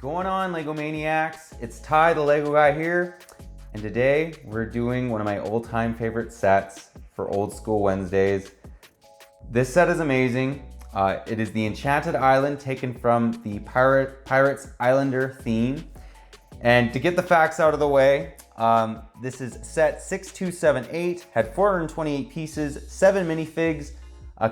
going on, LEGO Maniacs? It's Ty, the LEGO guy here, and today we're doing one of my old-time favorite sets for Old School Wednesdays. This set is amazing. It is the Enchanted Island taken from the Pirates Islander theme. And to get the facts out of the way, this is set 6278, had 428 pieces, 7 minifigs,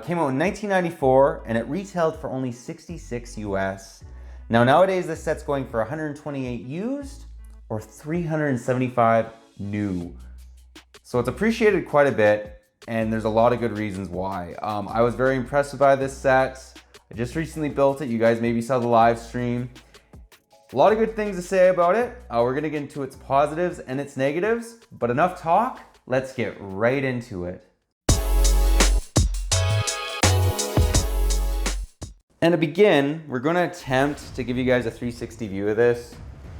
came out in 1994, and it retailed for only 66 US. Now nowadays this set's going for 128 used or 375 new. So it's appreciated quite a bit, and there's a lot of good reasons why. I was very impressed by this set. I just recently built it. You guys maybe saw the live stream. A lot of good things to say about it. We're gonna get into its positives and its negatives, but enough talk, let's get right into it. And to begin, we're gonna attempt to give you guys a 360 view of this.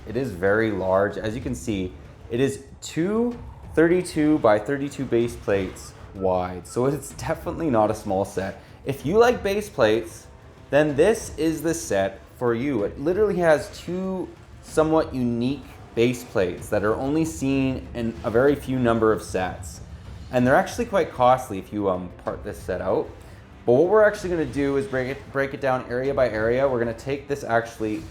It is very large. As you can see, it is two 32 by 32 base plates wide. So it's definitely not a small set. If you like base plates, then this is the set for you. It literally has two somewhat unique base plates that are only seen in a very few number of sets. And they're actually quite costly if you part this set out. But what we're actually gonna do is break it down area by area. We're gonna take this actually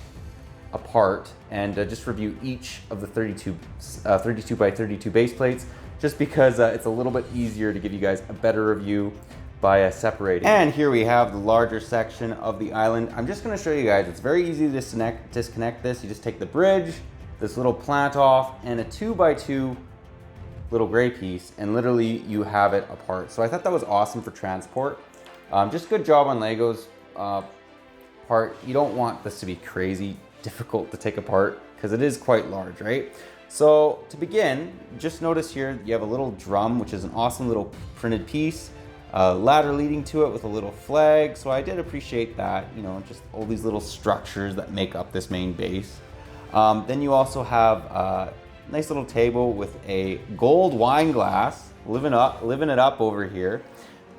apart and just review each of the 32 by 32 base plates, just because it's a little bit easier to give you guys a better review by separating. And here we have the larger section of the island. I'm just gonna show you guys, it's very easy to disconnect this. You just take the bridge, this little plant off, and a 2 by 2 little gray piece, and literally you have it apart. So I thought that was awesome for transport. Just good job on LEGO's part. You don't want this to be crazy difficult to take apart because it is quite large, right? So to begin, just notice here you have a little drum, which is an awesome little printed piece, ladder leading to it with a little flag. So I did appreciate that, you know, just all these little structures that make up this main base. Then you also have a nice little table with a gold wine glass, living it up over here.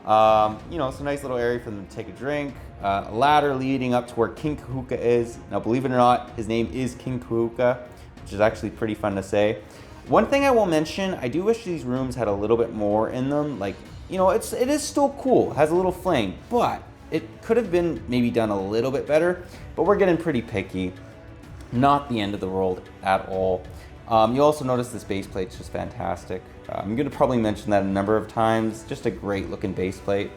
You know, it's a nice little area for them to take a drink. A ladder leading up to where King Kahuka is. Now, believe it or not, his name is King Kahuka, which is actually pretty fun to say. One thing I will mention, I do wish these rooms had a little bit more in them. Like, you know, it is still cool, it has a little fling, but it could have been maybe done a little bit better, but we're getting pretty picky. Not the end of the world at all. You also notice this base plate's just fantastic. I'm gonna probably mention that a number of times. Just a great looking base plate.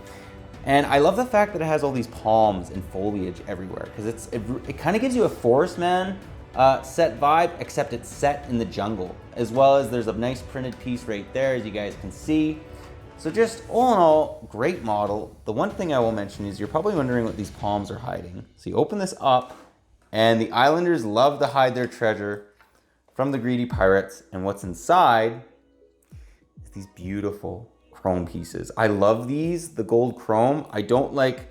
And I love the fact that it has all these palms and foliage everywhere, because it kind of gives you a Forest Man set vibe, except it's set in the jungle, as well as there's a nice printed piece right there, as you guys can see. So just all in all, great model. The one thing I will mention is you're probably wondering what these palms are hiding. So you open this up, and the Islanders love to hide their treasure from the greedy pirates, and what's inside is these beautiful chrome pieces. I love these, the gold chrome. I don't like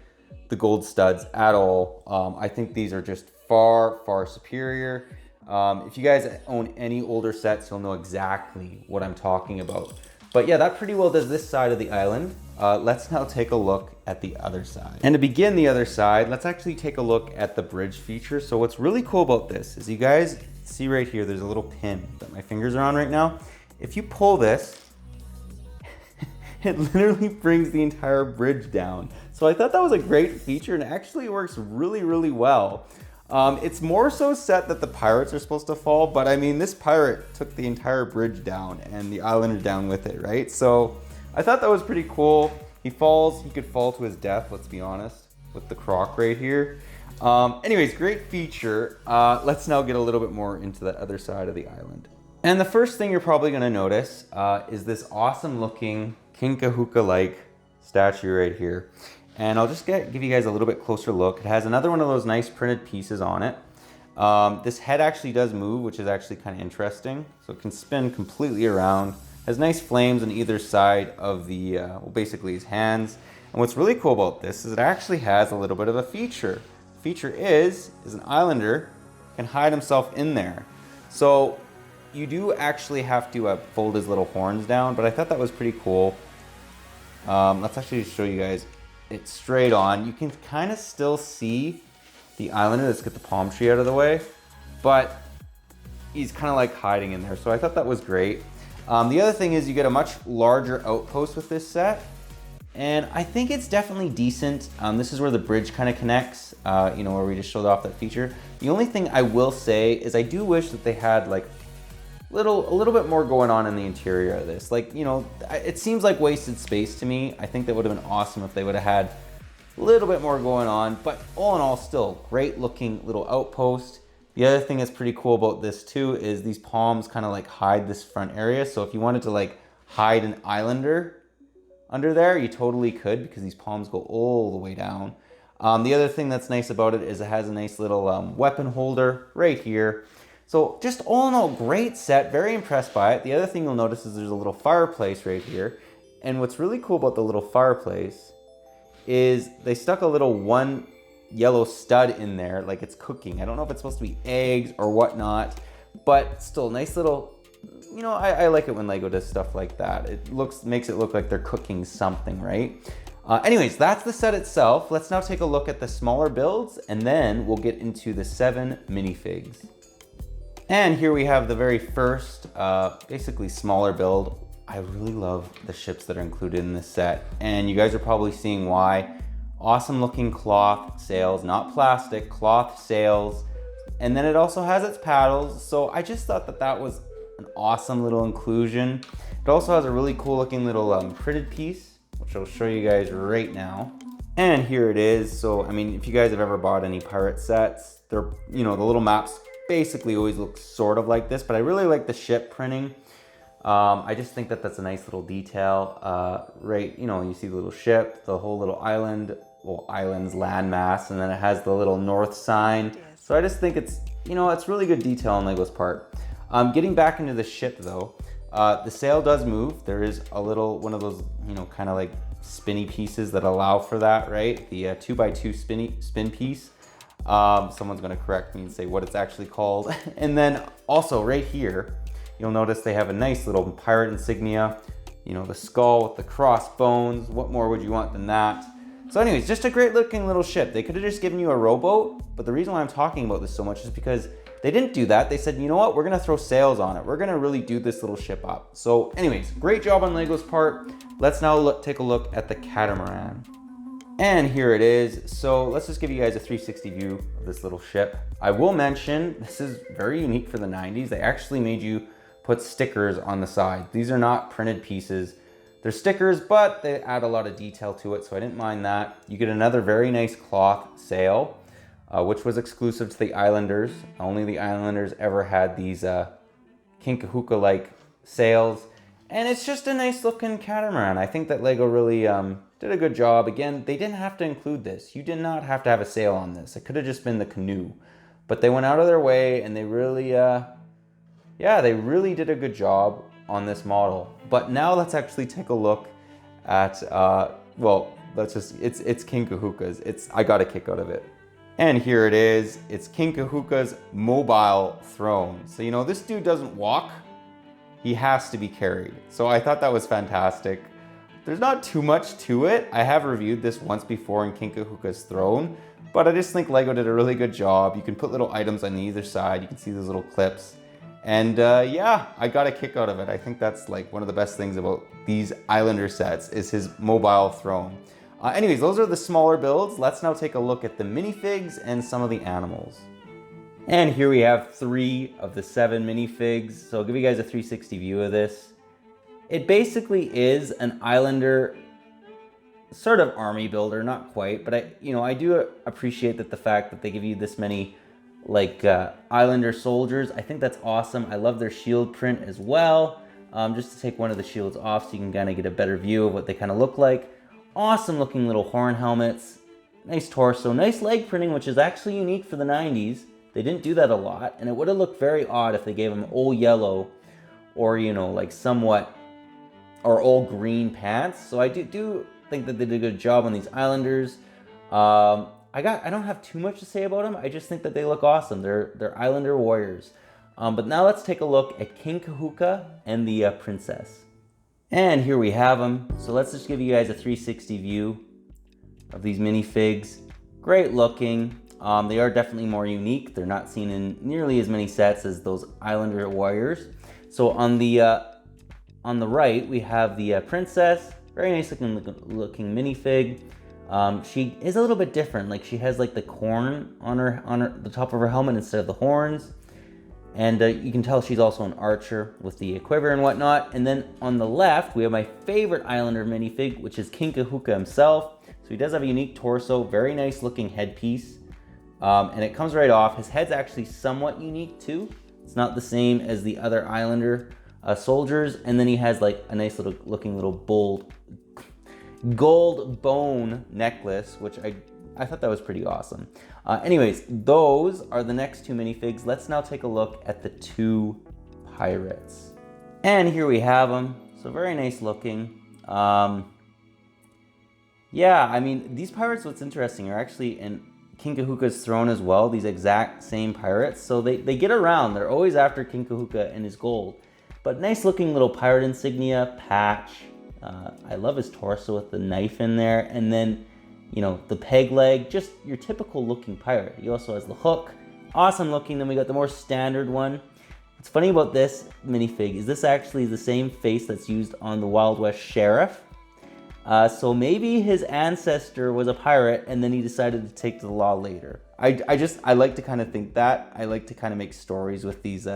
the gold studs at all. I think these are just far, far superior. If you guys own any older sets, you'll know exactly what I'm talking about. But yeah, that pretty well does this side of the island. Let's now take a look at the other side. And to begin the other side, let's actually take a look at the bridge feature. So what's really cool about this is you guys see right here, there's a little pin that my fingers are on right now. If you pull this, it literally brings the entire bridge down. So I thought that was a great feature, and it actually works really, really well. It's more so set that the pirates are supposed to fall, but I mean, this pirate took the entire bridge down and the Islander down with it, right? So I thought that was pretty cool. He could fall to his death, let's be honest, with the croc right here. Anyways, great feature. Let's now get a little bit more into that other side of the island. And the first thing you're probably gonna notice is this awesome looking King Kahuka-like statue right here. And I'll just give you guys a little bit closer look. It has another one of those nice printed pieces on it. This head actually does move, which is actually kind of interesting. So it can spin completely around. Has nice flames on either side of the, well, basically his hands. And what's really cool about this is it actually has a little bit of a feature. The feature is an Islander can hide himself in there. So you do actually have to fold his little horns down, but I thought that was pretty cool. Let's actually show you guys it straight on. You can kind of still see the Islander. Let's get the palm tree out of the way. but he's kind of like hiding in there. So I thought that was great. The other thing is you get a much larger outpost with this set. And I think it's definitely decent. This is where the bridge kind of connects, you know, where we just showed off that feature. The only thing I will say is I do wish that they had like a little bit more going on in the interior of this. Like, you know, it seems like wasted space to me. I think that would have been awesome if they would have had a little bit more going on, but all in all, still great looking little outpost. The other thing that's pretty cool about this too is these palms kind of like hide this front area. So if you wanted to like hide an islander under there, you totally could, because these palms go all the way down. The other thing that's nice about it is it has a nice little weapon holder right here. So just all in all, great set, very impressed by it. The other thing you'll notice is there's a little fireplace right here. And what's really cool about the little fireplace is they stuck a little one yellow stud in there like it's cooking. I don't know if it's supposed to be eggs or whatnot, but still nice little, you know, I like it when LEGO does stuff like that. It makes it look like they're cooking something, right? Anyways, that's the set itself. Let's now take a look at the smaller builds, and then we'll get into the 7 minifigs. And here we have the very first, basically smaller build. I really love the ships that are included in this set, and you guys are probably seeing why. Awesome looking cloth sails, not plastic, cloth sails. And then it also has its paddles. So I just thought that that was an awesome little inclusion. It also has a really cool looking little printed piece, which I'll show you guys right now. And here it is. So, I mean, if you guys have ever bought any pirate sets, they're, you know, the little maps basically always look sort of like this, but I really like the ship printing. I just think that that's a nice little detail, right? You know, you see the little ship, the whole little island, well, island's landmass, and then it has the little north sign. Yes. So I just think it's, you know, it's really good detail on LEGO's part. Getting back into the ship though, the sail does move. There is a little, one of those, you know, kind of like spinny pieces that allow for that, right? The 2x2 spin piece. Someone's gonna correct me and say what it's actually called. And then also right here, you'll notice they have a nice little pirate insignia, you know, the skull with the crossbones. What more would you want than that? So anyways, just a great looking little ship. They could have just given you a rowboat, but the reason why I'm talking about this so much is because they didn't do that. They said, you know what, we're gonna throw sails on it. We're gonna really do this little ship up. So anyways, great job on LEGO's part. Let's now take a look at the catamaran. And here it is. So let's just give you guys a 360 view of this little ship. I will mention, this is very unique for the 90s. They actually made you put stickers on the side. These are not printed pieces. They're stickers, but they add a lot of detail to it, so I didn't mind that. You get another very nice cloth sail, which was exclusive to the Islanders. Only the Islanders ever had these Kinkahuka-like sails. And it's just a nice looking catamaran. I think that LEGO really did a good job. Again, they didn't have to include this. You did not have to have a sail on this. It could have just been the canoe. But they went out of their way and they really, yeah, they really did a good job on this model. But now let's actually take a look at, well, let's just, it's Kinkahuka's. I got a kick out of it. And here it is. It's Kinkahuka's mobile throne. So, you know, this dude doesn't walk. He has to be carried. So I thought that was fantastic. There's not too much to it. I have reviewed this once before in Kinkahuka's throne, but I just think LEGO did a really good job. You can put little items on either side. You can see those little clips. And yeah, I got a kick out of it. I think that's like one of the best things about these Islander sets is his mobile throne. Anyways, those are the smaller builds. Let's now take a look at the minifigs and some of the animals. And here we have 3 of the 7 minifigs. So I'll give you guys a 360 view of this. It basically is an Islander sort of army builder, not quite, but I do appreciate that the fact that they give you this many like Islander soldiers. I think that's awesome. I love their shield print as well. Just to take one of the shields off so you can kind of get a better view of what they kind of look like. Awesome looking little horn helmets. Nice torso, nice leg printing, which is actually unique for the 90s. They didn't do that a lot, and it would have looked very odd if they gave them all yellow or, you know, like somewhat, or all green pants. So I do think that they did a good job on these Islanders. I don't have too much to say about them. I just think that they look awesome. They're Islander warriors. But now let's take a look at Kinkahuka and the princess. And here we have them. So let's just give you guys a 360 view of these minifigs. Great looking. They are definitely more unique. They're not seen in nearly as many sets as those Islander warriors. So on the right, we have the princess. Very nice looking minifig. She is a little bit different. Like she has like the corn on the top of her helmet instead of the horns. And you can tell she's also an archer with the quiver and whatnot. And then on the left, we have my favorite Islander minifig, which is King Kahuka himself. So he does have a unique torso, very nice looking headpiece. And it comes right off. His head's actually somewhat unique too. It's not the same as the other Islander soldiers. And then he has like a nice little looking little gold bone necklace, which I thought that was pretty awesome. Anyways, those are the next two minifigs. Let's now take a look at the two pirates. And here we have them. So very nice looking. Yeah, I mean, these pirates, what's interesting, are actually in King Kahuka's throne as well, these exact same pirates. So they get around. They're always after King Kahuka and his gold. But nice looking little pirate insignia, patch. I love his torso with the knife in there. And then, you know, the peg leg, just your typical looking pirate. He also has the hook, awesome looking. Then we got the more standard one. What's funny about this minifig is this actually is the same face that's used on the Wild West Sheriff. So maybe his ancestor was a pirate and then he decided to take to the law later. I like to kind of think that. I like to kind of make stories with these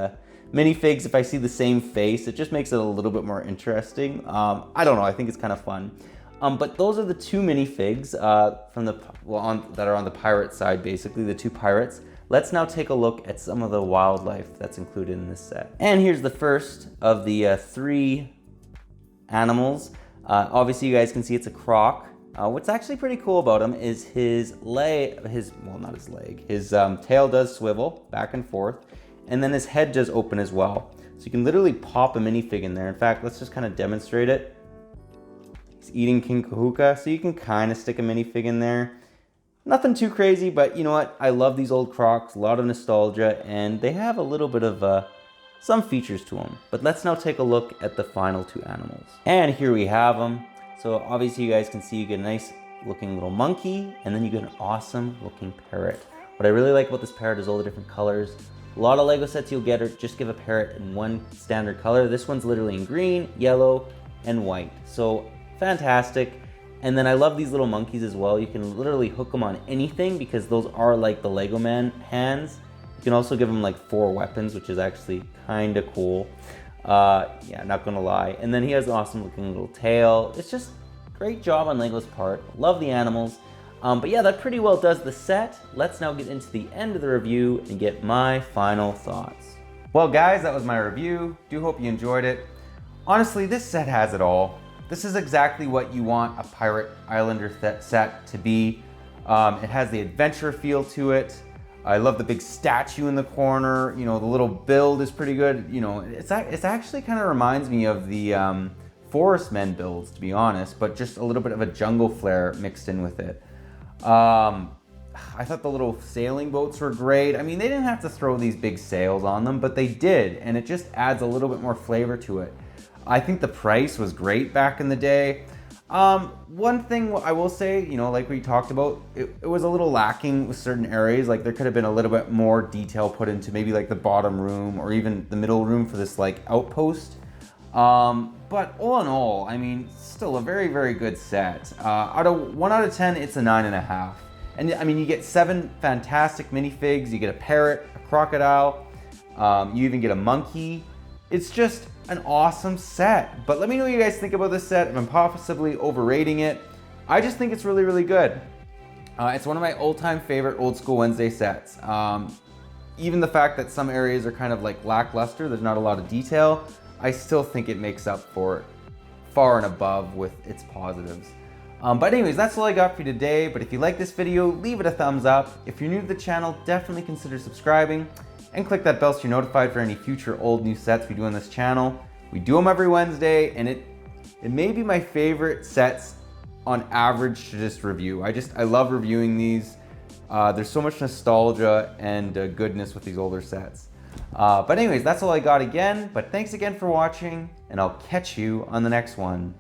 minifigs. If I see the same face, it just makes it a little bit more interesting. I don't know, I think it's kind of fun. But those are the two minifigs that are on the pirate side, basically, the two pirates. Let's now take a look at some of the wildlife that's included in this set. And here's the first of the three animals. Obviously, you guys can see it's a croc. What's actually pretty cool about him is his tail does swivel back and forth, and then his head does open as well. So you can literally pop a minifig in there. In fact, let's just kind of demonstrate it. He's eating King Kahuka, so you can kind of stick a minifig in there. Nothing too crazy, but you know what? I love these old crocs, a lot of nostalgia, and they have a little bit of some features to them. But let's now take a look at the final two animals. And here we have them. So obviously you guys can see you get a nice looking little monkey, and then you get an awesome looking parrot. What I really like about this parrot is all the different colors. A lot of LEGO sets you'll get are just give a parrot in one standard color. This one's literally in green, yellow, and white. So fantastic. And then I love these little monkeys as well. You can literally hook them on anything because those are like the Lego Man hands. You can also give them like 4 weapons, which is actually kind of cool. Yeah, not gonna lie. And then he has an awesome looking little tail. It's just great job on LEGO's part. Love the animals. But yeah, that pretty well does the set. Let's now get into the end of the review and get my final thoughts. Well guys, that was my review. Do hope you enjoyed it. Honestly, this set has it all. This is exactly what you want a Pirate Islander set to be. It has the adventure feel to it. I love the big statue in the corner. You know, the little build is pretty good. You know, it's actually kind of reminds me of the Forest Men builds, to be honest, but just a little bit of a jungle flair mixed in with it. I thought the little sailing boats were great. I mean, they didn't have to throw these big sails on them, but they did, and it just adds a little bit more flavor to it. I think the price was great back in the day. One thing I will say, you know, like we talked about, it was a little lacking with certain areas. Like there could have been a little bit more detail put into maybe like the bottom room or even the middle room for this like outpost. But all in all, I mean, still a very, very good set. 1 out of 10, it's a 9.5. And I mean, you get 7 fantastic minifigs. You get a parrot, a crocodile. You even get a monkey. It's just an awesome set. But let me know what you guys think about this set, if I'm possibly overrating it. I just think it's really, really good. It's one of my all-time favorite Old School Wednesday sets. Even the fact that some areas are kind of like lackluster, there's not a lot of detail, I still think it makes up for it far and above with its positives. But anyways, that's all I got for you today. But if you like this video, leave it a thumbs up. If you're new to the channel, definitely consider subscribing. And click that bell so you're notified for any future old new sets we do on this channel. We do them every Wednesday, and it may be my favorite sets on average to just review. I love reviewing these. There's so much nostalgia and goodness with these older sets. But anyways, that's all I got again. But thanks again for watching, and I'll catch you on the next one.